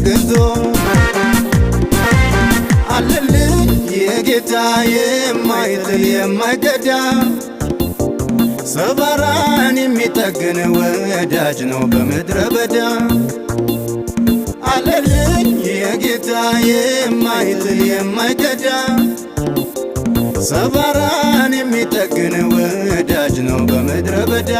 አግዞ አለልኝ የጌታ የማይጥል የማይከዳ ሰባራን የሚጠግን ወዳጅ ነው በምድረ በዳ አለልኝ የጌታ የማይጥል የማይከዳ ሰባራን የሚጠግን ወዳጅ ነው በምድረ በዳ